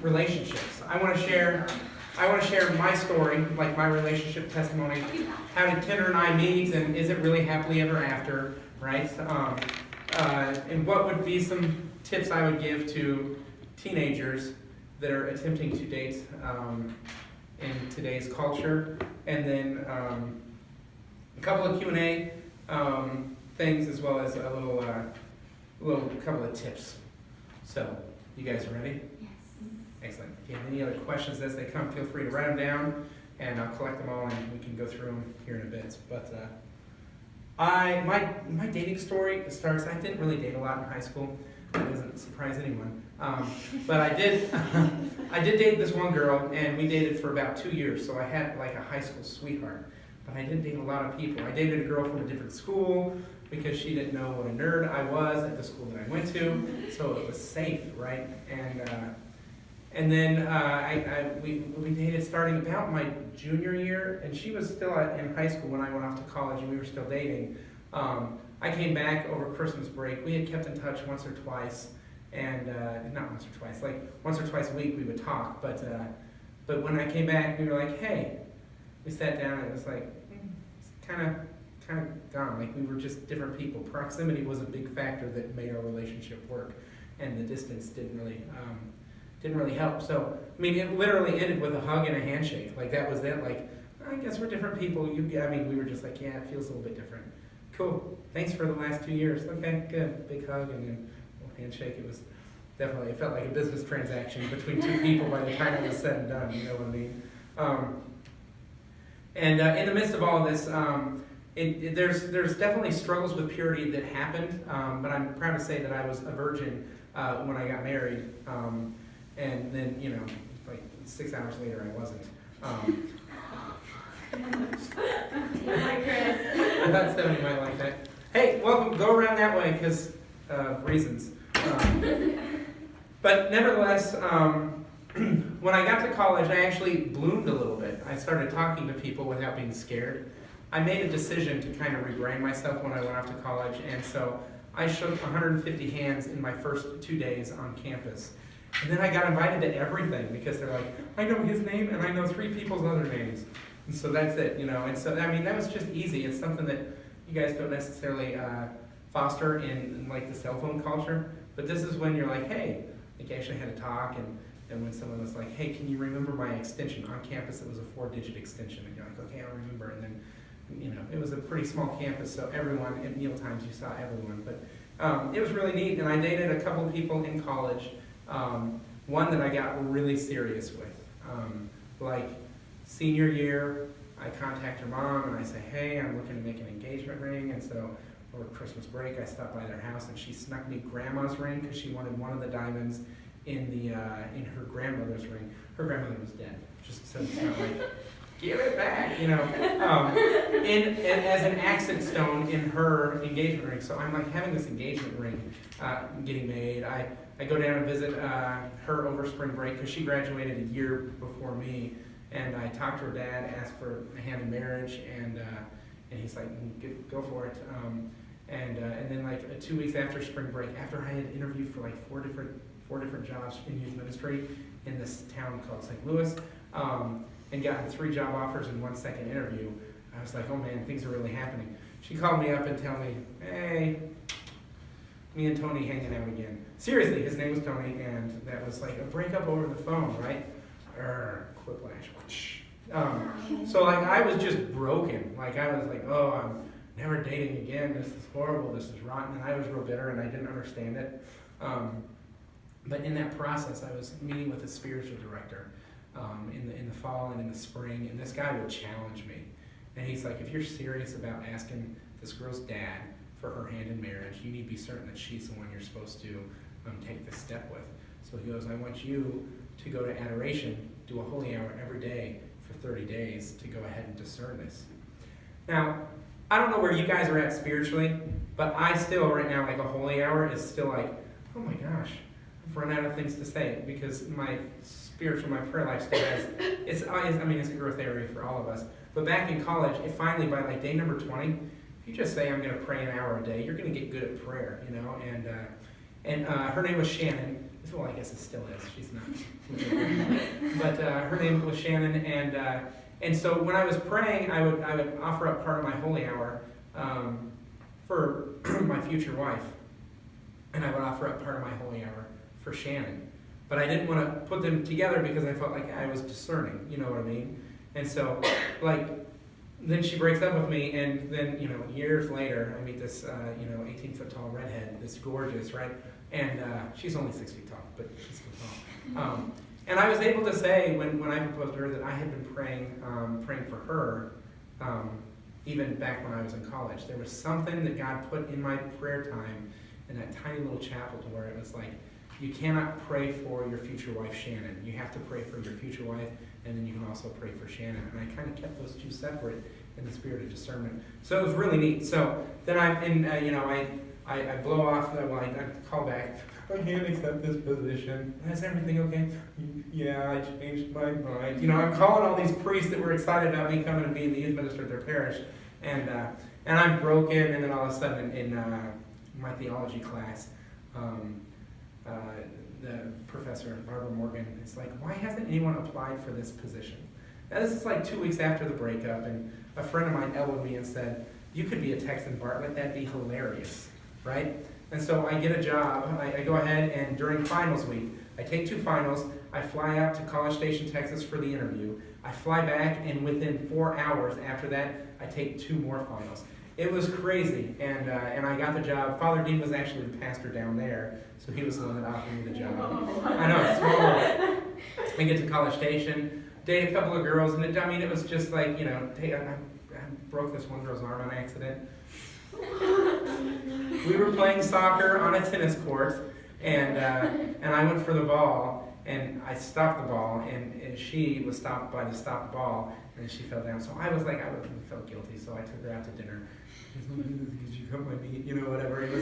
relationships. I want to share my story, like my relationship testimony. How did Kendra and I meet, and is it really happily ever after, right? And what would be some tips I would give to teenagers that are attempting to date in today's culture, and then a couple of Q&A things, as well as a little couple of tips. So, you guys ready? Yes. Excellent. If you have any other questions as they come, feel free to write them down, and I'll collect them all, and we can go through them here in a bit. But my dating story starts. I didn't really date a lot in high school. That doesn't surprise anyone. But I did date this one girl, and we dated for about 2 years. So I had like a high school sweetheart. But I didn't date a lot of people. I dated a girl from a different school because she didn't know what a nerd I was at the school that I went to. So it was safe, right? And then we dated starting about my junior year, and she was still in high school when I went off to college, and we were still dating. I came back over Christmas break. We had kept in touch once or twice, and not once or twice, like once or twice a week we would talk. But when I came back, we were like, hey, we sat down, and it was like, it's kind of gone. Like we were just different people. Proximity was a big factor that made our relationship work, and the distance didn't really help. So, I mean, it literally ended with a hug and a handshake. Like, that was it. Like, I guess we're different people. We were just like, yeah, it feels a little bit different. Cool. Thanks for the last 2 years. Okay, good. Big hug and then a little handshake. It felt like a business transaction between two people by the time it was said and done. You know what I mean? And in the midst of all of this, there's definitely struggles with purity that happened. But I'm proud to say that I was a virgin when I got married. And then, like 6 hours later, I wasn't. Hi, Chris. I thought Stephanie might like that. Hey, welcome. Go around that way because reasons. But nevertheless, when I got to college, I actually bloomed a little bit. I started talking to people without being scared. I made a decision to kind of rebrand myself when I went off to college, and so I shook 150 hands in my first 2 days on campus. And then I got invited to everything because they're like, I know his name and I know 3 people's other names. And so that's it, And so, I mean, that was just easy. It's something that you guys don't necessarily foster in like the cell phone culture. But this is when you're like, hey, like you actually had a talk. And when someone was like, hey, can you remember my extension? On campus, it was a 4-digit extension. And you're like, okay, I'll remember. And then, it was a pretty small campus. So everyone, at meal times, you saw everyone. But it was really neat. And I dated a couple of people in college. One that I got really serious with. Like senior year, I contact her mom and I say, hey, I'm looking to make an engagement ring. And so over Christmas break, I stopped by their house and she snuck me grandma's ring because she wanted one of the diamonds in her grandmother's ring. Her grandmother was dead. Just so it's not like, give it back, and as an accent stone in her engagement ring. So I'm like having this engagement ring getting made. I go down and visit her over spring break because she graduated a year before me, and I talked to her dad, asked for a hand in marriage, and he's like, go for it. And then like 2 weeks after spring break, after I had interviewed for like four different jobs in youth ministry in this town called St. Louis, and gotten 3 job offers in 1 second interview, I was like, oh man, things are really happening. She called me up and told me, hey, me and Tony hanging out again. Seriously, his name was Tony, and that was like a breakup over the phone, right? Whiplash. So like I was just broken. Like I was like, oh, I'm never dating again. This is horrible. This is rotten. And I was real bitter, and I didn't understand it. But in that process, I was meeting with a spiritual director in the fall and in the spring, and this guy would challenge me. And he's like, if you're serious about asking this girl's dad for her hand in marriage, you need to be certain that she's the one you're supposed to take this step with. So he goes, I want you to go to adoration, do a holy hour every day for 30 days to go ahead and discern this. Now, I don't know where you guys are at spiritually, but I still right now, like a holy hour is still like, oh my gosh, I've run out of things to say because my prayer life still has, it's a growth area for all of us. But back in college, it finally, by like day number 20, if you just say I'm going to pray an hour a day, you're going to get good at prayer, And her name was Shannon. Well, I guess it still is. She's not. but her name was Shannon, and so when I was praying, I would offer up part of my holy hour for my future wife, and I would offer up part of my holy hour for Shannon. But I didn't want to put them together because I felt like I was discerning, you know what I mean? And so, then she breaks up with me, and then, years later, I meet this, 18-foot tall redhead, this gorgeous, right? And she's only 6 feet tall, but she's still tall. And I was able to say, when I proposed to her, that I had been praying for her, even back when I was in college. There was something that God put in my prayer time in that tiny little chapel to where it was like, you cannot pray for your future wife, Shannon. You have to pray for your future wife, and then you can also pray for Shannon. And I kind of kept those two separate in the spirit of discernment. So it was really neat. So then I blow off, I call back, I can't accept this position. Is everything okay? Yeah, I changed my mind. I'm calling all these priests that were excited about me coming and being the youth minister at their parish. And I'm broken, and then all of a sudden in my theology class, the professor, Barbara Morgan, is like, why hasn't anyone applied for this position? Now this is like 2 weeks after the breakup, and a friend of mine elbowed me and said, you could be a Texan Bartlett, that'd be hilarious, right? And so I get a job, I go ahead, and during finals week, I take 2 finals, I fly out to College Station, Texas for the interview, I fly back, and within 4 hours after that, I take 2 more finals. It was crazy, and I got the job. Father Dean was actually the pastor down there, so he was the one that offered me the job. I know, it's small world. I get to College Station, date a couple of girls, and it was just like, I broke this one girl's arm on accident. We were playing soccer on a tennis court, and I went for the ball, and I stopped the ball, and she was stopped by the stopped ball, and then she fell down. So I felt guilty, so I took her out to dinner. Did you cut my meat? Whatever. It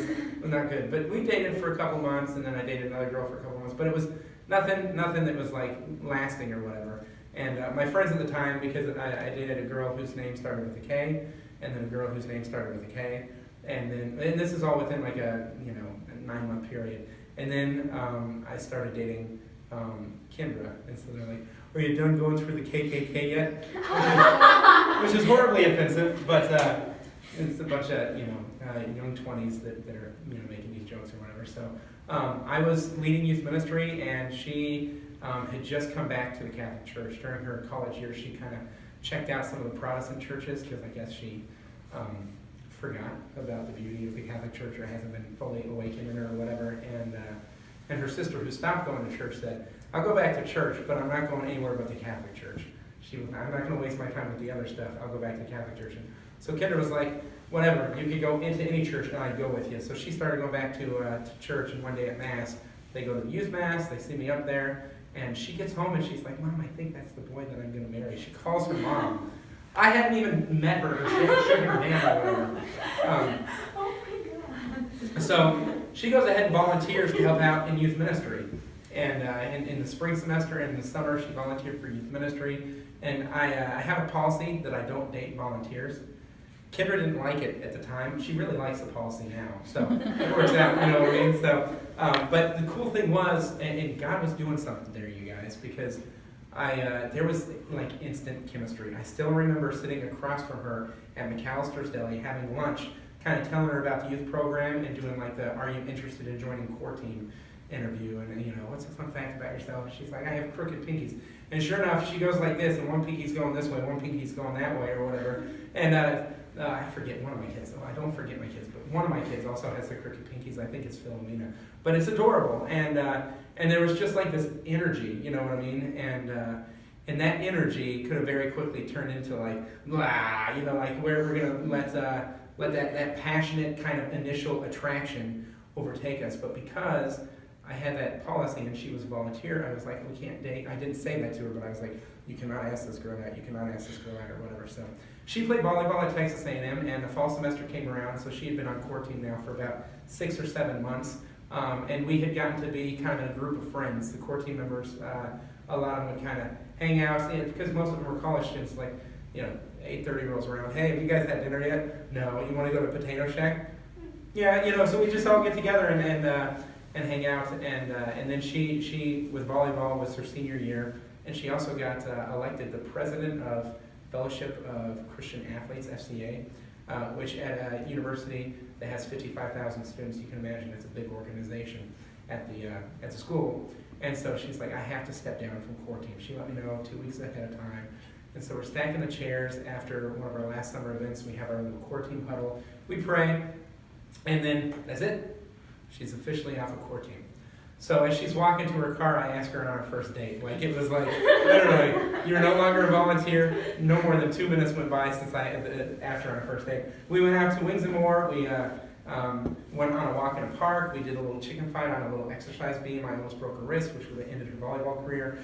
was not good. But we dated for a couple months, and then I dated another girl for a couple months. But it was nothing that was like lasting or whatever. And my friends at the time, because I dated a girl whose name started with a K, and then a girl whose name started with a K, and this is all within like a 9-month period. And then I started dating Kendra, and so they're like, "Are you done going through the KKK yet?" Which is horribly offensive, but it's a bunch of young 20s that are making these jokes or whatever. So I was leading youth ministry, and she had just come back to the Catholic Church during her college years. She kind of checked out some of the Protestant churches because I guess she forgot about the beauty of the Catholic Church, or hasn't been fully awakened in her or whatever. And her sister, who stopped going to church, said, "I'll go back to church, but I'm not going anywhere but the Catholic Church." I'm not going to waste my time with the other stuff. I'll go back to the Catholic Church. And so Kendra was like, "Whatever, you could go into any church, and I'd go with you." So she started going back to church, and one day at Mass, they go to the youth Mass, they see me up there, and she gets home, and she's like, "Mom, I think that's the boy that I'm going to marry." She calls her mom. I hadn't even met her, or shaken her hand or whatever. Oh my God. So she goes ahead and volunteers to help out in youth ministry. And in the spring semester and in the summer, she volunteered for youth ministry. And I have a policy that I don't date volunteers. Kendra didn't like it at the time. She really likes the policy now. So it works out, you know what I mean? So, but the cool thing was, and God was doing something there, you guys, because there was like instant chemistry. I still remember sitting across from her at McAllister's Deli having lunch, kind of telling her about the youth program and doing like the "Are you interested in joining core team?" interview, and what's a fun fact about yourself? And she's like, "I have crooked pinkies." And sure enough, she goes like this, and one pinky's going this way, one pinky's going that way, or whatever. And I forget one of my kids. I don't forget my kids, but one of my kids also has the crooked pinkies. I think it's Philomena, but it's adorable. And there was just like this energy, you know what I mean? And that energy could have very quickly turned into like, blah, like where we're gonna let that passionate kind of initial attraction overtake us. But because I had that policy and she was a volunteer, I was like, we can't date. I didn't say that to her, but I was like, you cannot ask this girl out, you cannot ask this girl out, or whatever. So she played volleyball at Texas A&M, and the fall semester came around, so she had been on core team now for about 6 or 7 months. And we had gotten to be kind of in a group of friends. The core team members, a lot of them would kind of hang out, because most of them were college students, like, 8:30 rolls around. "Hey, have you guys had dinner yet?" "No." "You want to go to Potato Shack?" "Yeah," so we just all get together and hang out. And then she with volleyball was her senior year, and she also got elected the president of Fellowship of Christian Athletes, FCA, which at a university that has 55,000 students, you can imagine it's a big organization at the school. And so she's like, I have to step down from core team. She let me know 2 weeks ahead of time. And so we're stacking the chairs after one of our last summer events. We have our little core team huddle. We pray, and then that's it. She's officially off of core team. So as she's walking to her car, I asked her on our first date. Like, it was like, literally, you're no longer a volunteer. No more than 2 minutes went by since after our first date. We went out to Wings and More. We went on a walk in a park. We did a little chicken fight on a little exercise beam. I almost broke her wrist, which would have ended her volleyball career.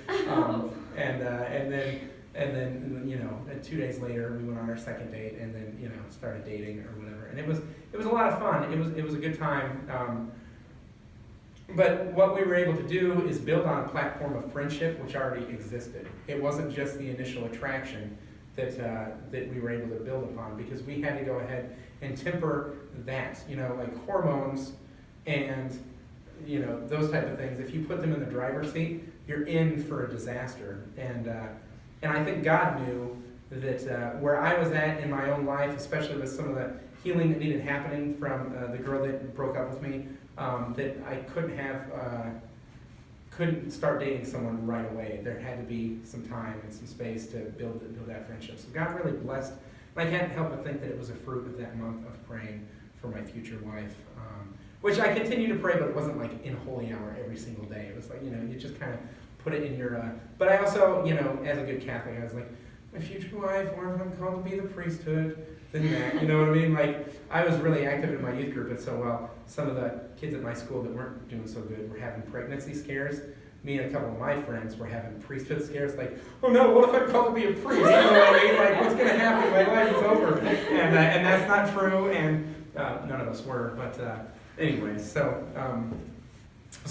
And then, you know, 2 days later, we went on our second date, and then, you know, started dating or whatever. And it was a lot of fun. It was a good time. But what we were able to do is build on a platform of friendship which already existed. It wasn't just the initial attraction that we were able to build upon, because we had to go ahead and temper that, you know, like hormones and, you know, those type of things. If you put them in the driver's seat, you're in for a disaster. And I think God knew that where I was at in my own life, especially with some of the healing that needed happening from the girl that broke up with me, that I couldn't start dating someone right away. There had to be some time and some space to build that friendship. So God really blessed. And I can't help but think that it was a fruit of that month of praying for my future wife, which I continue to pray, but it wasn't like in holy hour every single day. It was like, you know, you just kind of put it in your, but I also, you know, as a good Catholic, I was like, my future wife, or if I'm called to be the priesthood, then that, you know what I mean? Like, I was really active in my youth group, and so while some of the kids at my school that weren't doing so good were having pregnancy scares, me and a couple of my friends were having priesthood scares, like, oh no, what if I'm called to be a priest? You know what I mean? Like, what's going to happen? My life is over. And that's not true, and none of us were, but anyways, so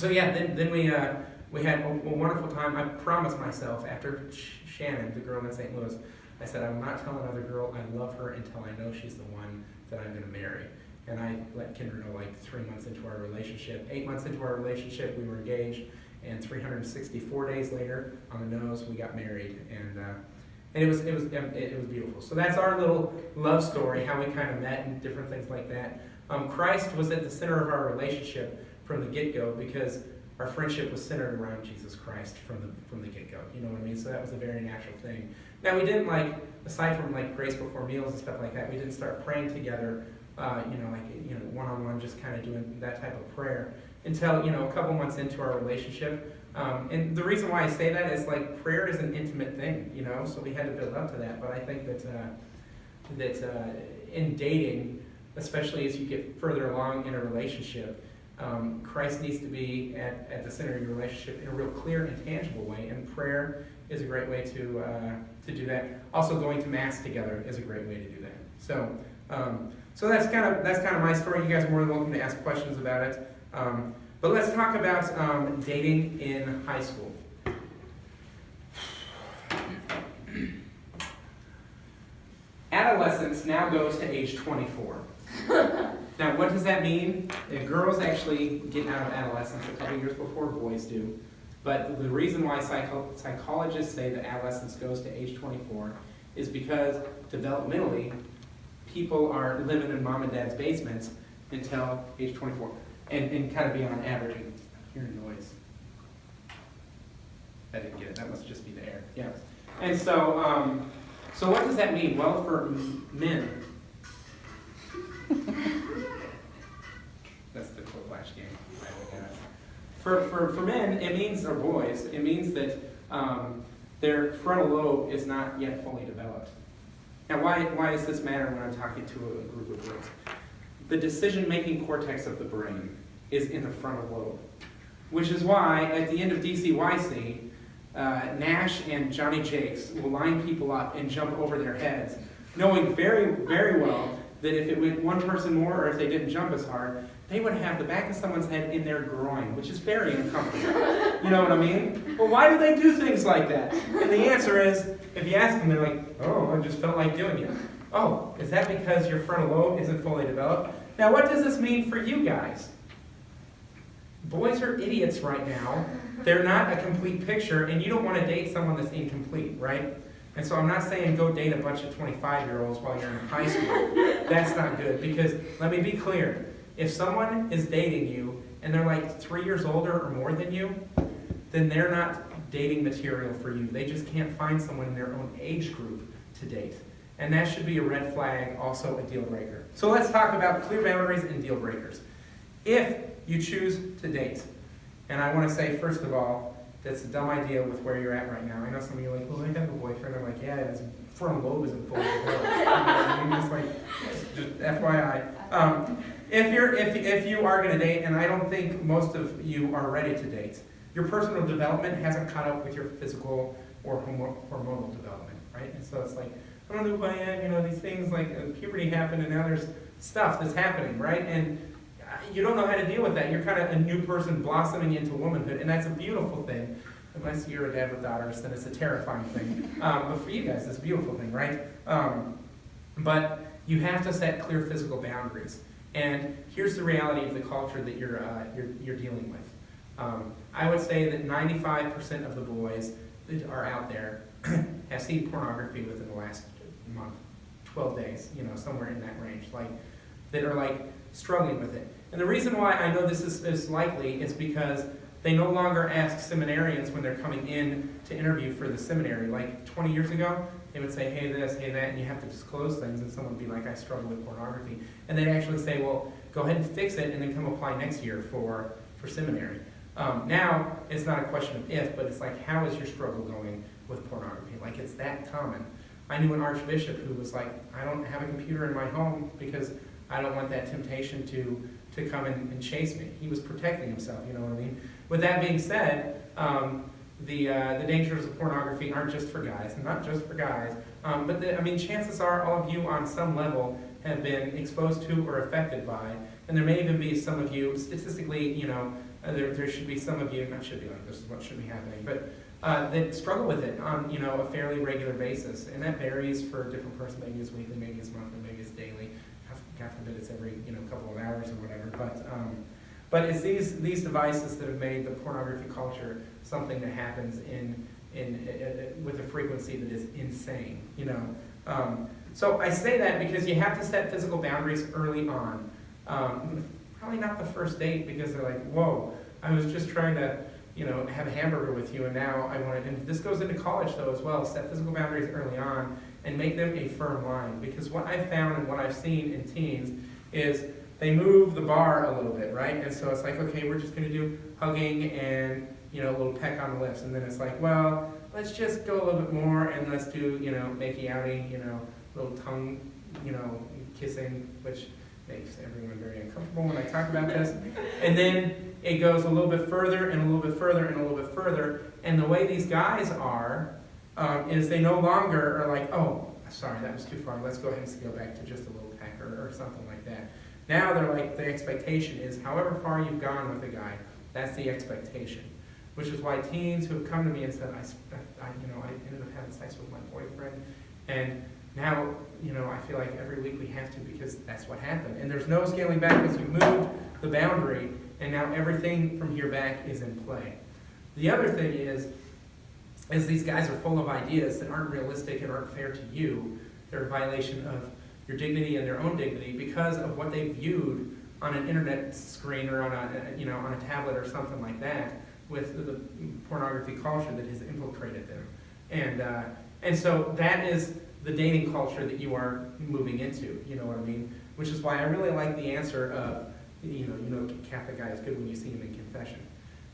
yeah, then we had a wonderful time. I promised myself after Shannon, the girl in St. Louis, I said, I will not tell another girl I love her until I know she's the one that I'm going to marry. And I let Kendra know like 3 months into our relationship. 8 months into our relationship, we were engaged. And 364 days later, on the nose, we got married. And it was beautiful. So that's our little love story, how we kind of met and different things like that. Christ was at the center of our relationship from the get-go, because our friendship was centered around Jesus Christ from the get-go. You know what I mean? So that was a very natural thing. Now, we didn't, like, aside from like grace before meals and stuff like that, we didn't start praying together, one-on-one, just kind of doing that type of prayer until, you know, a couple months into our relationship. And the reason why I say that is, like, prayer is an intimate thing, you know, so we had to build up to that. But I think that in dating, especially as you get further along in a relationship, Christ needs to be at the center of your relationship in a real clear and tangible way, and prayer is a great way to do that. Also, going to Mass together is a great way to do that. So that's kind of my story. You guys are more than welcome to ask questions about it. But let's talk about dating in high school. Adolescence now goes to age 24. Now, what does that mean? Girls actually get out of adolescence a couple years before boys do. But the reason why psychologists say that adolescence goes to age 24 is because developmentally, people are living in mom and dad's basements until age 24. And kind of be on average. I'm hearing noise. I didn't get it. That must just be the air. Yeah. And so, so what does that mean? Well, for men, that's the Quiplash game. For men, it means, or boys, it means that their frontal lobe is not yet fully developed. Now, why does this matter when I'm talking to a group of girls? The decision-making cortex of the brain is in the frontal lobe, which is why at the end of DCYC, Nash and Johnny Jakes will line people up and jump over their heads, knowing very, very well that if it went one person more, or if they didn't jump as hard, they would have the back of someone's head in their groin, which is very uncomfortable. You know what I mean? Well, why do they do things like that? And the answer is, if you ask them, they're like, oh, I just felt like doing it. Oh, is that because your frontal lobe isn't fully developed? Now, what does this mean for you guys? boys are idiots right now. They're not a complete picture, and you don't want to date someone that's incomplete, right? And so I'm not saying go date a bunch of 25-year-olds while you're in high school. That's not good, because let me be clear. If someone is dating you and they're like 3 years older or more than you, then they're not dating material for you. They just can't find someone in their own age group to date. And that should be a red flag, also a deal breaker. So let's talk about clear boundaries and deal breakers. If you choose to date, and I want to say, first of all, that's a dumb idea with where you're at right now. I know some of you are like, well, I have a boyfriend. I'm like, yeah, his frontal lobe isn't full of just like, just FYI. If you are going to date, and I don't think most of you are ready to date, your personal development hasn't caught up with your physical or hormonal development, right? And so it's like, I don't know who I am, these things like puberty happened, and now there's stuff that's happening, right? And you don't know how to deal with that. You're kind of a new person blossoming into womanhood, and that's a beautiful thing. Unless you're a dad with daughters, then it's a terrifying thing. But for you guys, it's a beautiful thing, right? But you have to set clear physical boundaries. And here's the reality of the culture that you're dealing with. I would say that 95% of the boys that are out there have seen pornography within the last month, 12 days, somewhere in that range, that are struggling with it. And the reason why I know this is likely is because they no longer ask seminarians when they're coming in to interview for the seminary. Like 20 years ago, they would say, hey this, hey that, and you have to disclose things, and someone would be like, I struggle with pornography. And they'd actually say, well, go ahead and fix it, and then come apply next year for seminary. Now, it's not a question of if, but it's like, how is your struggle going with pornography? Like, it's that common. I knew an archbishop who was like, I don't have a computer in my home because I don't want that temptation to come and chase me. He was protecting himself, you know what I mean? With that being said, the dangers of pornography aren't just for guys, not just for guys, but chances are all of you on some level have been exposed to or affected by, and there may even be some of you, statistically, there should be some of you, not should be like this is what should be happening, but that struggle with it on a fairly regular basis, and that varies for a different person. Maybe it's weekly, maybe it's monthly, maybe it's daily. God forbid it's every couple of hours or whatever. But it's these devices that have made the pornography culture something that happens with a frequency that is insane. So I say that because you have to set physical boundaries early on. Probably not the first date, because they're like, whoa, I was just trying to have a hamburger with you, and now I want it. And this goes into college though as well. Set physical boundaries early on and make them a firm line, because what I've found and what I've seen in teens is they move the bar a little bit, right? And so it's like, okay, we're just going to do hugging and a little peck on the lips, and then it's like, well, let's just go a little bit more and let's do makey outy, little tongue, kissing, which makes everyone very uncomfortable when I talk about this. And then it goes a little bit further and a little bit further and a little bit further. And the way these guys are is they no longer are like, oh, sorry, that was too far. Let's go ahead and scale back to just a little peck or something like that. Now they're like, the expectation is however far you've gone with a guy, that's the expectation. Which is why teens who have come to me and said, I ended up having sex with my boyfriend, and now, I feel like every week we have to, because that's what happened. And there's no scaling back, because you've moved the boundary, and now everything from here back is in play. The other thing is these guys are full of ideas that aren't realistic and aren't fair to you. They're a violation of your dignity and their own dignity because of what they viewed on an internet screen or on a tablet or something like that, with the pornography culture that has infiltrated them. And so that is the dating culture that you are moving into, you know what I mean? Which is why I really like the answer of, Catholic guy is good when you see him in confession.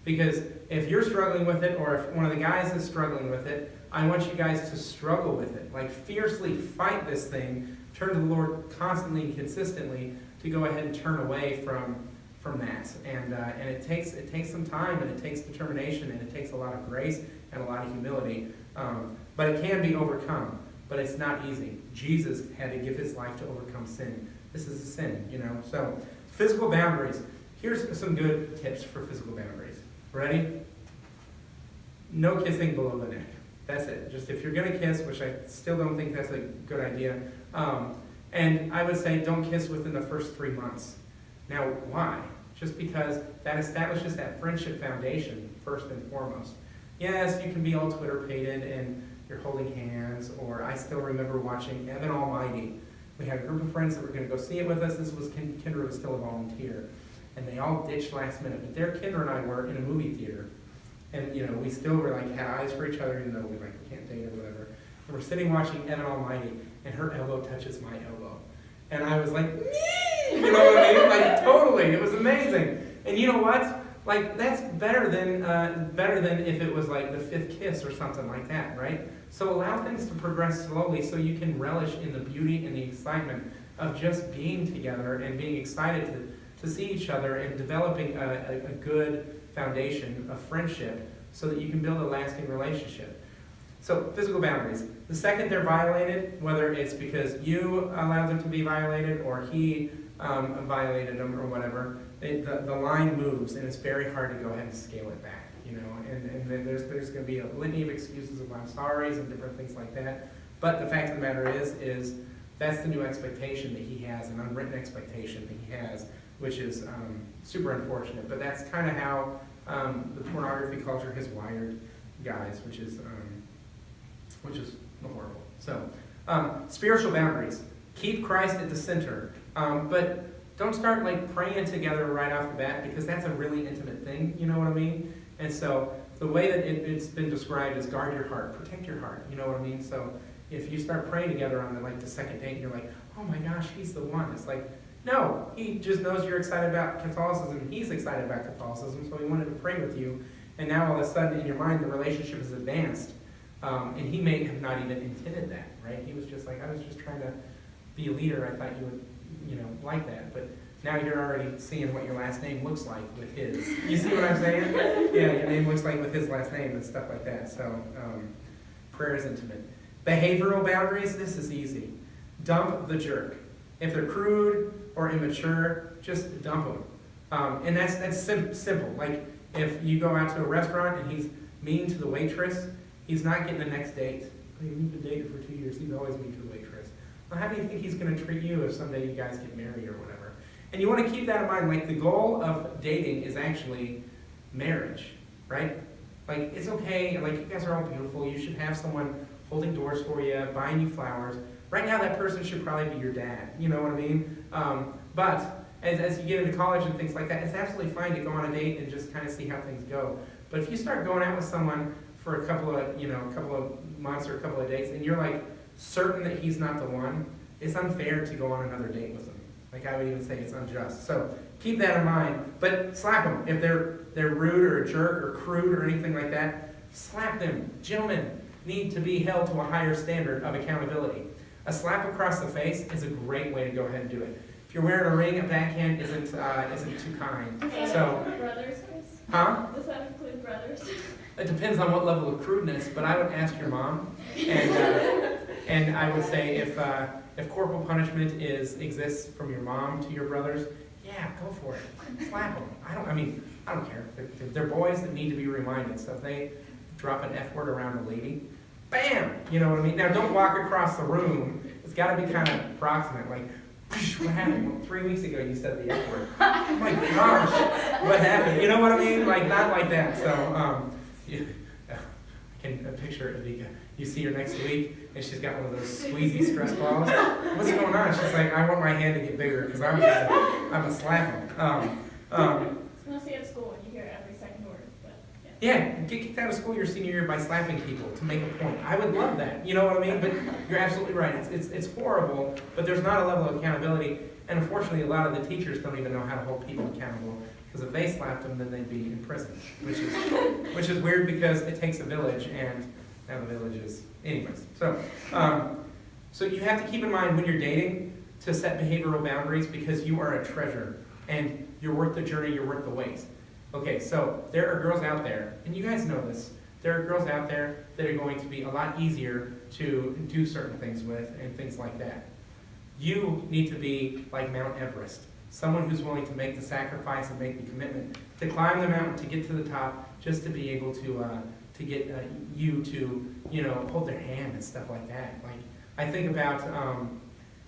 Because if you're struggling with it, or if one of the guys is struggling with it, I want you guys to struggle with it. Like, fiercely fight this thing, turn to the Lord constantly and consistently to go ahead and turn away from that. And it takes some time, and it takes determination, and it takes a lot of grace and a lot of humility. But it can be overcome. But it's not easy. Jesus had to give his life to overcome sin. This is a sin, So, physical boundaries. Here's some good tips for physical boundaries. Ready? No kissing below the neck. That's it. Just if you're going to kiss, which I still don't think that's a good idea, and I would say don't kiss within the first 3 months. Now, why? just because that establishes that friendship foundation first and foremost. Yes, you can be all Twitter-pated and you're holding hands, or I still remember watching Evan Almighty. We had a group of friends that were going to go see it with us. This was Kendra was still a volunteer, and they all ditched last minute. But there, Kendra and I were in a movie theater, and we still were like had eyes for each other, even though we can't date or whatever. And we're sitting watching Evan Almighty, and her elbow touches my elbow, and I was like, nee! You know what I mean? Like totally, it was amazing. And you know what? Like that's better than if it was like the fifth kiss or something like that, right? So allow things to progress slowly so you can relish in the beauty and the excitement of just being together and being excited to see each other and developing a good foundation of friendship so that you can build a lasting relationship. So physical boundaries. The second they're violated, whether it's because you allowed them to be violated or he violated them or whatever, the line moves and it's very hard to go ahead and scale it back. And then there's going to be a litany of excuses of I'm sorry's and different things like that. But the fact of the matter is that's the new expectation that he has, an unwritten expectation that he has, which is super unfortunate. But that's kind of how the pornography culture has wired guys, which is horrible. So spiritual boundaries. Keep Christ at the center. But don't start like praying together right off the bat, because that's a really intimate thing, you know what I mean? And so the way that it's been described is guard your heart, protect your heart, you know what I mean? So if you start praying together on the second date and you're like, oh my gosh, he's the one. It's like, no, he just knows you're excited about Catholicism. He's excited about Catholicism, so he wanted to pray with you. And now all of a sudden in your mind the relationship is advanced. And he may have not even intended that, right? He was just like, I was just trying to be a leader. I thought you would, like that. But now you're already seeing what your last name looks like with his. You see what I'm saying? Yeah, your name looks like with his last name and stuff like that. So prayer is intimate. Behavioral boundaries, this is easy. Dump the jerk. If they're crude or immature, just dump them. And that's simple. Like if you go out to a restaurant and he's mean to the waitress, he's not getting the next date. We've been dating for 2 years. He's always mean to the waitress. Well, how do you think he's going to treat you if someday you guys get married or whatever? And you want to keep that in mind. Like the goal of dating is actually marriage, right? Like it's okay. Like you guys are all beautiful. You should have someone holding doors for you, buying you flowers. Right now, that person should probably be your dad. You know what I mean? But as you get into college and things like that, it's absolutely fine to go on a date and just kind of see how things go. But if you start going out with someone for a couple of months or a couple of dates, and you're like certain that he's not the one, it's unfair to go on another date with him. Like I would even say it's unjust. So keep that in mind. But slap them if they're rude or a jerk or crude or anything like that. Slap them. Gentlemen need to be held to a higher standard of accountability. A slap across the face is a great way to go ahead and do it. If you're wearing a ring, a backhand isn't too kind. Does that So, include brothers, Chris? huh? Does that include brothers? It depends on what level of crudeness, but I would ask your mom, and I would say if corporal punishment exists from your mom to your brothers, yeah, go for it. Slap them. I don't care. They're boys that need to be reminded. So if they drop an F word around a lady, bam! You know what I mean? Now don't walk across the room. It's got to be kind of proximate. Like, what happened? Well, 3 weeks ago you said the F word. Oh my gosh, what happened? You know what I mean? Like not like that. So I can picture Avika. You see her next week, and she's got one of those squeezy stress balls. What's going on? She's like, I want my hand to get bigger because I'm a slapper. It's mostly at school when you hear every second word, but Yeah, get kicked out of school your senior year by slapping people to make a point. I would love that. You know what I mean? But you're absolutely right. It's horrible, but there's not a level of accountability. And unfortunately, a lot of the teachers don't even know how to hold people accountable. Because if they slapped them, then they'd be in prison. Which is weird because it takes a village, and now the village is... Anyways, so you have to keep in mind when you're dating to set behavioral boundaries because you are a treasure. And you're worth the journey, you're worth the wait. Okay, so there are girls out there, and you guys know this, there are girls out there that are going to be a lot easier to do certain things with and things like that. You need to be like Mount Everest, someone who's willing to make the sacrifice and make the commitment to climb the mountain, to get to the top, just to be able to get you to, hold their hand and stuff like that. Like, I think about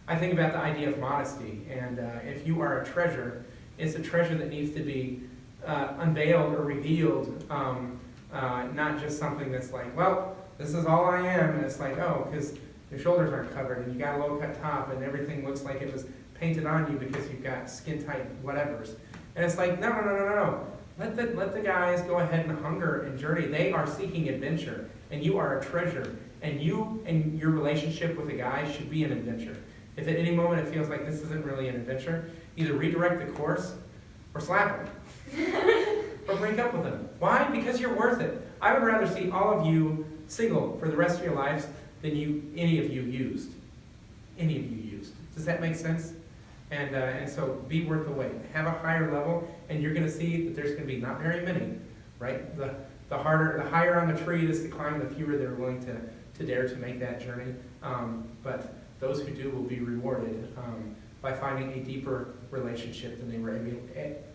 the idea of modesty, and if you are a treasure, It's a treasure that needs to be unveiled or revealed, not just something that's like, well, this is all I am, and it's like, oh, because your shoulders aren't covered, and you got a low-cut top, and everything looks like it was painted on you because you've got skin-tight whatevers. And it's like, no. Let the guys go ahead and hunger and journey. They are seeking adventure, and you are a treasure. And you and your relationship with a guy should be an adventure. If at any moment it feels like this isn't really an adventure, either redirect the course or slap him. Or break up with him. Why? Because you're worth it. I would rather see all of you single for the rest of your lives than any of you used. Any of you used. Does that make sense? And so be worth the wait. Have a higher level, and you're going to see that there's going to be not very many, right? The higher on the tree it is to climb, the fewer they're willing to dare to make that journey. But those who do will be rewarded by finding a deeper relationship than they were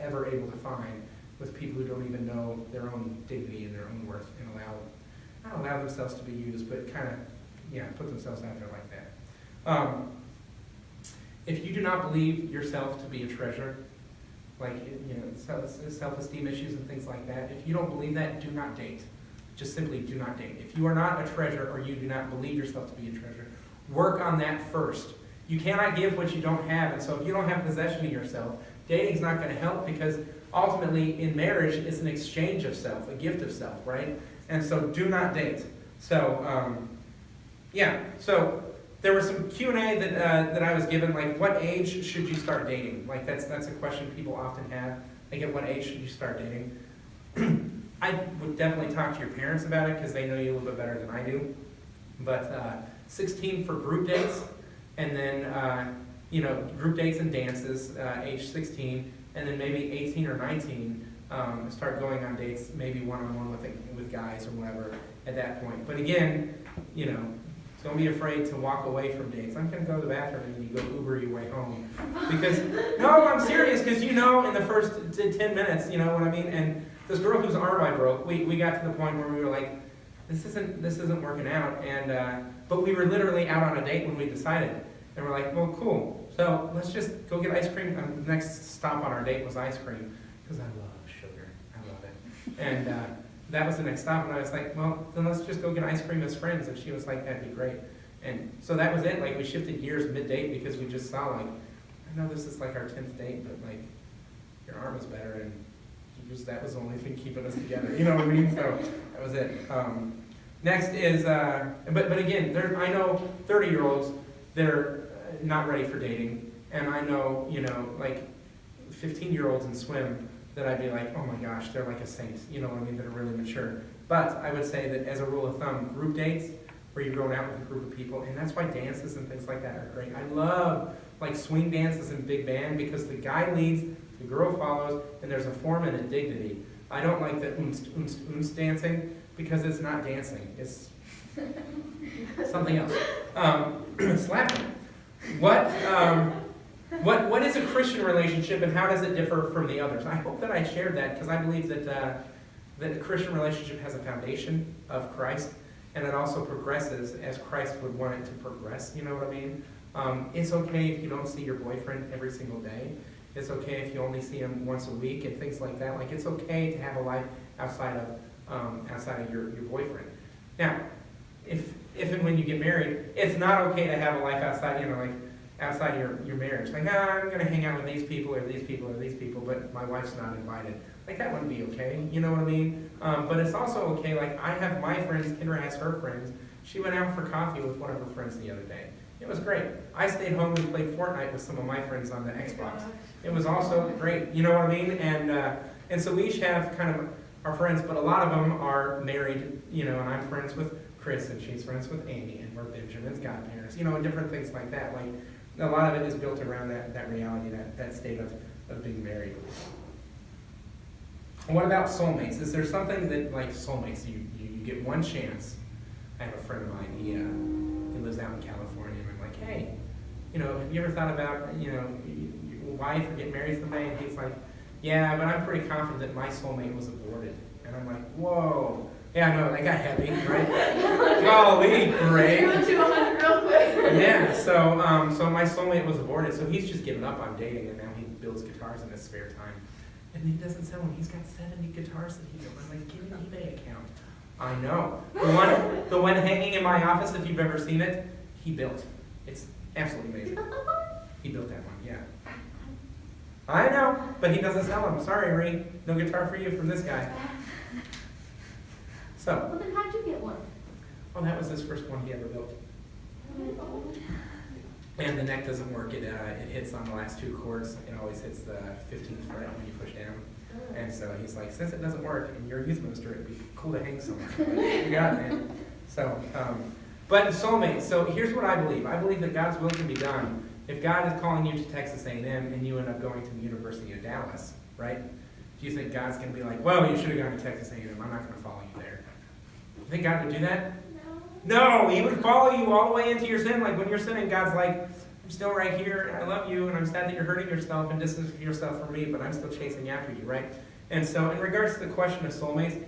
ever able to find with people who don't even know their own dignity and their own worth and not allow themselves to be used, but kind of, put themselves out there like that. If you do not believe yourself to be a treasure, like, self-esteem issues and things like that, if you don't believe that, do not date. Just simply do not date. If you are not a treasure or you do not believe yourself to be a treasure, work on that first. You cannot give what you don't have, and so if you don't have possession of yourself, dating's not going to help, because ultimately in marriage it's an exchange of self, a gift of self, right? And so do not date. So, so there was some Q&A that I was given, like, what age should you start dating? Like, that's a question people often have. Like, at what age should you start dating? I would definitely talk to your parents about it, because they know you a little bit better than I do. But 16 for group dates, and then, group dates and dances, age 16, and then maybe 18 or 19, start going on dates, maybe one-on-one with guys or whatever at that point. But again, don't be afraid to walk away from dates. I'm going to go to the bathroom, and you go Uber your way home. Because, no, I'm serious, because in the first 10 minutes, you know what I mean? And this girl whose arm I broke, we got to the point where we were like, this isn't working out. And but we were literally out on a date when we decided. And we're like, well, cool. So let's just go get ice cream. The next stop on our date was ice cream, because I love sugar. I love it. And that was the next stop, and I was like, well, then let's just go get ice cream as friends. And she was like, that'd be great. And so that was it. Like, we shifted gears mid-date, because we just saw, like, I know this is like our 10th date, but like, your arm is better, and that was the only thing keeping us together. You know what I mean? So that was it. Next is, but again, I know 30-year-olds that are not ready for dating, and I know, like 15-year-olds in swim that I'd be like, oh my gosh, they're like a saint, you know what I mean, that are really mature. But I would say that as a rule of thumb, group dates, where you're going out with a group of people, and that's why dances and things like that are great. I love like swing dances and big band, because the guy leads, the girl follows, and there's a form and a dignity. I don't like the oons dancing, because it's not dancing, it's something else. Slapping. What is a Christian relationship, and how does it differ from the others? I hope that I shared that, because I believe that a Christian relationship has a foundation of Christ, and it also progresses as Christ would want it to progress. You know what I mean? It's okay if you don't see your boyfriend every single day. It's okay if you only see him once a week and things like that. Like, it's okay to have a life outside of your boyfriend. Now, if and when you get married, it's not okay to have a life outside, outside your marriage. Like, I'm going to hang out with these people or these people or these people, but my wife's not invited. Like, that wouldn't be okay. You know what I mean? But it's also okay. Like, I have my friends. Kendra has her friends. She went out for coffee with one of her friends the other day. It was great. I stayed home and played Fortnite with some of my friends on the Xbox. It was also great. You know what I mean? And so we each have kind of our friends, but a lot of them are married. And I'm friends with Chris, and she's friends with Amy, and we're Benjamin's godparents. And different things like that. Like, a lot of it is built around that reality, that state of being married. What about soulmates? Is there something that, like soulmates, you get one chance? I have a friend of mine, he lives out in California, and I'm like, hey, have you ever thought about, your wife or getting married someday? And he's like, yeah, but I'm pretty confident that my soulmate was aborted. And I'm like, whoa. Yeah, I know, that got heavy, right? Golly, great. You went to 100 real quick. Yeah, so my soulmate was aborted, so he's just given up on dating, and now he builds guitars in his spare time. And he doesn't sell them. He's got 70 guitars that he built. I'm like, give me an eBay account. I know. The one hanging in my office, if you've ever seen it, he built. It's absolutely amazing. He built that one, yeah. I know, but he doesn't sell them. Sorry, Ree. No guitar for you from this guy. So. Well, then how'd you get one? Oh, that was his first one he ever built. And the neck doesn't work. It hits on the last 2 chords. It always hits the 15th fret when you push down. And so he's like, since it doesn't work, and you're a youth minister, it'd be cool to hang somewhere. You got it, man. So, but soulmates. So here's what I believe. I believe that God's will can be done. If God is calling you to Texas A&M and you end up going to the University of Dallas, right? Do you think God's going to be like, well, you should have gone to Texas A&M. I'm not going to follow you there. You think God would do that? No, he would follow you all the way into your sin. Like when you're sinning, God's like, I'm still right here, and I love you, and I'm sad that you're hurting yourself and distancing yourself from me, but I'm still chasing after you, right? And so in regards to the question of soulmates,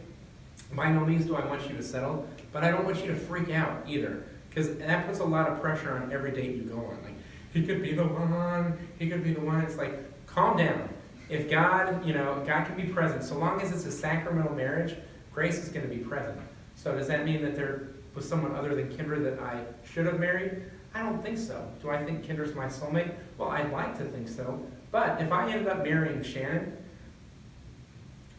by no means do I want you to settle, but I don't want you to freak out either, because that puts a lot of pressure on every date you go on. Like, he could be the one, he could be the one. It's like, calm down. If God, God can be present. So long as it's a sacramental marriage, grace is going to be present. So does that mean that there was someone other than Kendra that I should have married? I don't think so. Do I think Kendra's my soulmate? Well, I'd like to think so. But if I ended up marrying Shannon,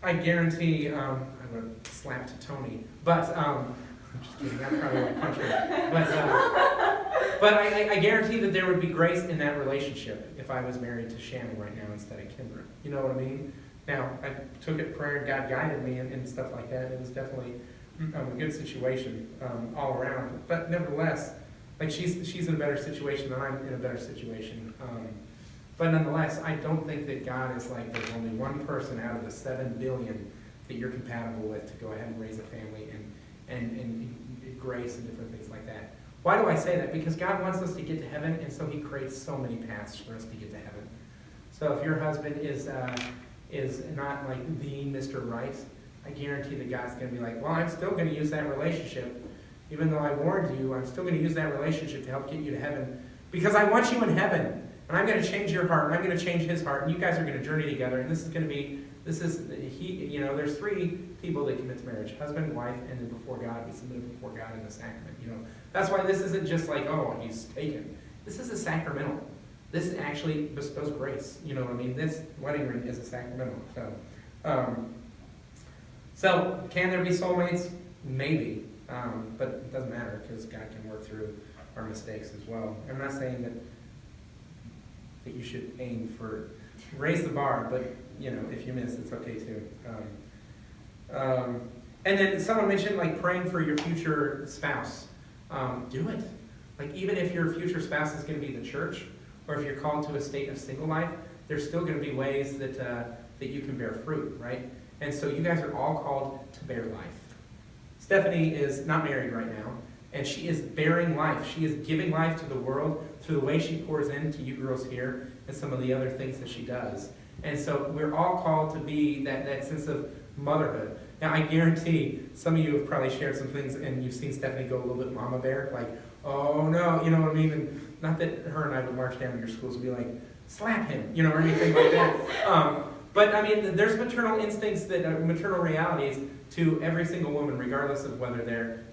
I guarantee, I'm going to slap to Tony, but, I'm just kidding, I probably won't punch her. But I guarantee that there would be grace in that relationship if I was married to Shannon right now instead of Kendra. You know what I mean? Now, I took it prayer and God guided me and stuff like that. It was definitely a good situation all around. But nevertheless, like she's in a better situation and I'm in a better situation. But nonetheless, I don't think that God is like there's only one person out of the 7 billion that you're compatible with to go ahead and raise a family and grace and different things like that. Why do I say that? Because God wants us to get to heaven, and so he creates so many paths for us to get to heaven. So if your husband is not like the Mr. Right, I guarantee that God's going to be like, well, I'm still going to use that relationship. Even though I warned you, I'm still going to use that relationship to help get you to heaven. Because I want you in heaven. And I'm going to change your heart, and I'm going to change his heart, and you guys are going to journey together. And there's 3 people that commit to marriage. Husband, wife, and then before God, we submit before God in the sacrament. That's why this isn't just like, oh, he's taken. This is a sacramental. This actually bestows grace. You know what I mean? This wedding ring is a sacramental. So can there be soulmates? Maybe. But it doesn't matter because God can work through our mistakes as well. I'm not saying that you should aim for, raise the bar, but if you miss, it's okay too. And then someone mentioned like praying for your future spouse. Do it. Like even if your future spouse is going to be the church, or if you're called to a state of single life, there's still going to be ways that you can bear fruit, right? And so you guys are all called to bear life. Stephanie is not married right now, and she is bearing life. She is giving life to the world through the way she pours into you girls here and some of the other things that she does. And so we're all called to be that sense of motherhood. Now, I guarantee some of you have probably shared some things and you've seen Stephanie go a little bit mama bear, like, oh no, you know what I mean? And not that her and I would march down to your schools and be like, slap him, or anything like that. But I mean, there's maternal instincts that are maternal realities to every single woman, regardless of whether they're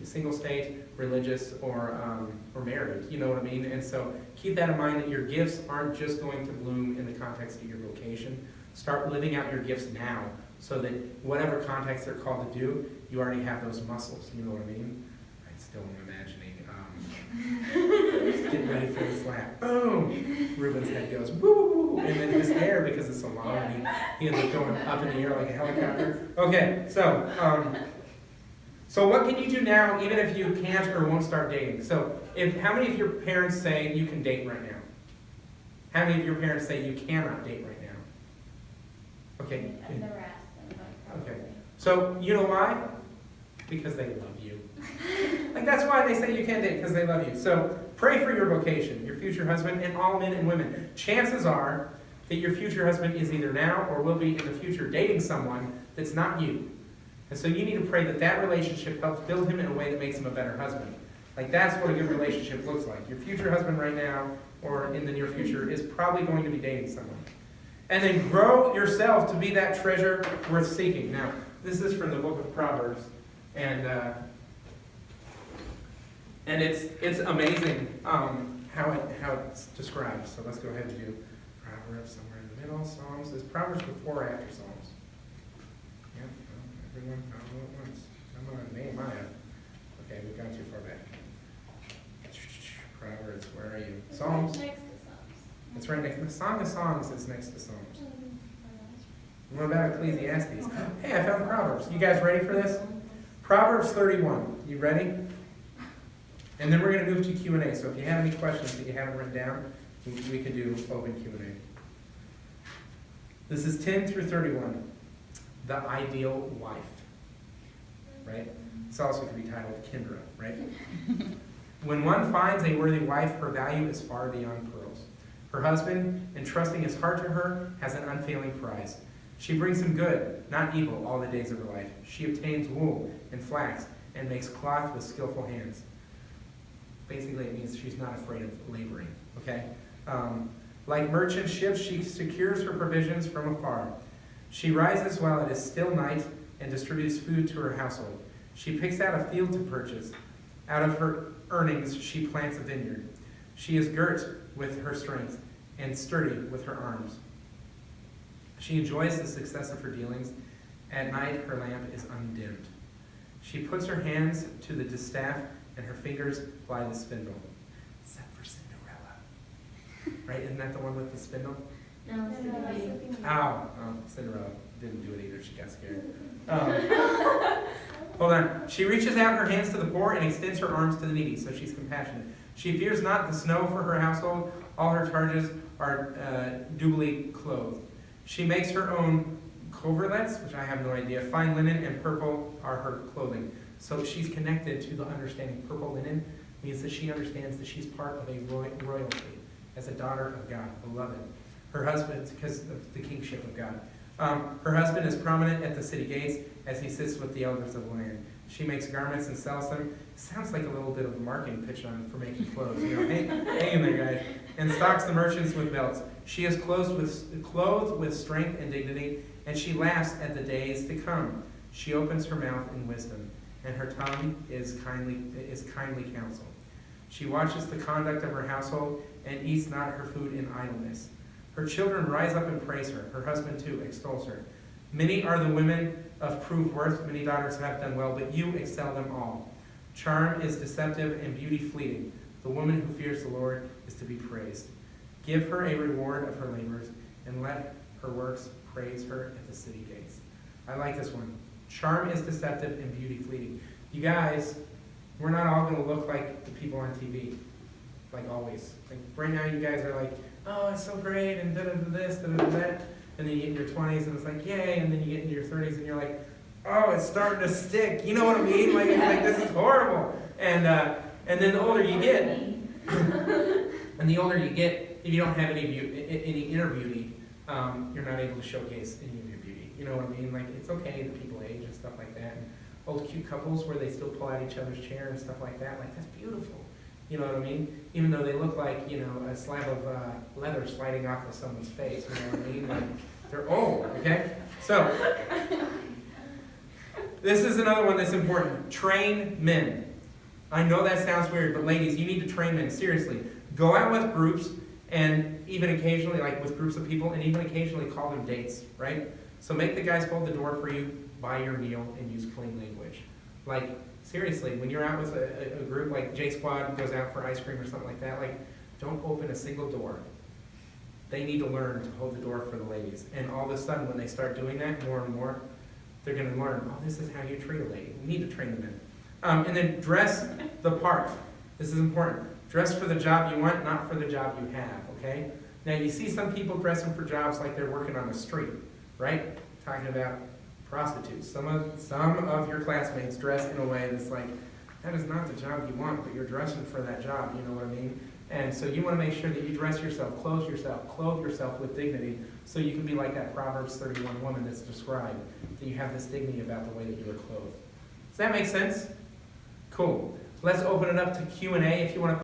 single state, religious, or married. You know what I mean? And so keep that in mind that your gifts aren't just going to bloom in the context of your vocation. Start living out your gifts now so that whatever context they're called to do, you already have those muscles. You know what I mean? I still am imagining. Just getting ready for the slap. Boom! Ruben's head goes woo, and then his hair, because it's so long, and he ends up going up in the air like a helicopter. Okay, so what can you do now, even if you can't or won't start dating? So, how many of your parents say you can date right now? How many of your parents say you cannot date right now? Okay. I've never asked them, but Okay. probably. So you know why? Because they love you. Like that's why they say you can't date, because they love you. So pray for your vocation, your future husband, and all men and women. Chances are that your future husband is either now or will be in the future dating someone that's not you. And so you need to pray that that relationship helps build him in a way that makes him a better husband. Like that's what a good relationship looks like. Your future husband right now or in the near future is probably going to be dating someone. And then grow yourself to be that treasure worth seeking. Now, this is from the book of Proverbs, and it's amazing how it's described. So let's go ahead and do Proverbs somewhere in the middle. Psalms is Proverbs before or after Psalms? Yep, everyone all at once. Come on, Nehemiah. Okay, we've gone too far back. Proverbs, where are you? Psalms. Next to Psalms. It's right next. The Song of Songs is next to Psalms. What about Ecclesiastes? Hey, I found Proverbs. You guys ready for this? Proverbs 31. You ready? And then we're going to move to Q&A. So if you have any questions that you haven't written down, we can do open Q&A. This is 10 through 31. The ideal wife. Right? This also could be titled Kendra, right? When one finds a worthy wife, her value is far beyond pearls. Her husband, entrusting his heart to her, has an unfailing prize. She brings him good, not evil, all the days of her life. She obtains wool and flax and makes cloth with skillful hands. Basically, it means she's not afraid of laboring, okay? Like merchant ships, she secures her provisions from afar. She rises while it is still night and distributes food to her household. She picks out a field to purchase. Out of her earnings, she plants a vineyard. She is girt with her strength and sturdy with her arms. She enjoys the success of her dealings. At night, her lamp is undimmed. She puts her hands to the distaff, and her fingers ply the spindle. Except for Cinderella. Right? Isn't that the one with the spindle? No, Oh, Cinderella didn't do it either. She got scared. Hold on. She reaches out her hands to the poor and extends her arms to the needy, so she's compassionate. She fears not the snow for her household. All her charges are dubly clothed. She makes her own coverlets, which I have no idea. Fine linen and purple are her clothing. So she's connected to the understanding. Purple linen means that she understands that she's part of a royalty as a daughter of God, beloved. Her husband, because of the kingship of God. Her husband is prominent at the city gates as he sits with the elders of the land. She makes garments and sells them. Sounds like a little bit of a marketing pitch for making clothes. You know, hang in there, guys. And stocks the merchants with belts. She is clothed with strength and dignity, and she laughs at the days to come. She opens her mouth in wisdom, and her tongue is kindly counsel. She watches the conduct of her household and eats not her food in idleness. Her children rise up and praise her. Her husband, too, extols her. Many are the women of proved worth. Many daughters have done well, but you excel them all. Charm is deceptive and beauty fleeting. The woman who fears the Lord is to be praised. Give her a reward of her labors, and let her works praise her at the city gates. I like this one. Charm is deceptive and beauty fleeting. You guys, we're not all going to look like the people on TV, like always. Like right now, you guys are like, oh, it's so great, and da-da-da this, da-da-da that. And then you get in your 20s, and it's like, yay. And then you get into your 30s, and you're like, oh, it's starting to stick. You know what I mean? Like, it's like this is horrible. And then the older you get, and the older you get, if you don't have any inner beauty, you're not able to showcase any of your beauty. You know what I mean? Like, it's okay that people age and stuff like that. And old cute couples where they still pull out each other's chair and stuff like that, like, that's beautiful. You know what I mean? Even though they look like, you know, a slab of leather sliding off of someone's face. You know what I mean? Like, they're old, okay? So, this is another one that's important. Train men. I know that sounds weird, but ladies, you need to train men. Seriously. Go out with groups, and even occasionally, like with groups of people, and even occasionally call them dates, right? So make the guys hold the door for you, buy your meal, and use clean language. Like, seriously, when you're out with a group, like J Squad goes out for ice cream or something like that, like, don't open a single door. They need to learn to hold the door for the ladies. And all of a sudden, when they start doing that more and more, they're going to learn, oh, this is how you treat a lady. We need to train them in. And then dress the part. This is important. Dress for the job you want, not for the job you have, okay? Now, you see some people dressing for jobs like they're working on the street, right? Talking about prostitutes. Some of your classmates dress in a way that's like, that is not the job you want, but you're dressing for that job, you know what I mean? And so you want to make sure that you dress yourself, clothe yourself with dignity, so you can be like that Proverbs 31 woman that's described, that you have this dignity about the way that you are clothed. Does that make sense? Cool. let's open it up to Q&A if you want to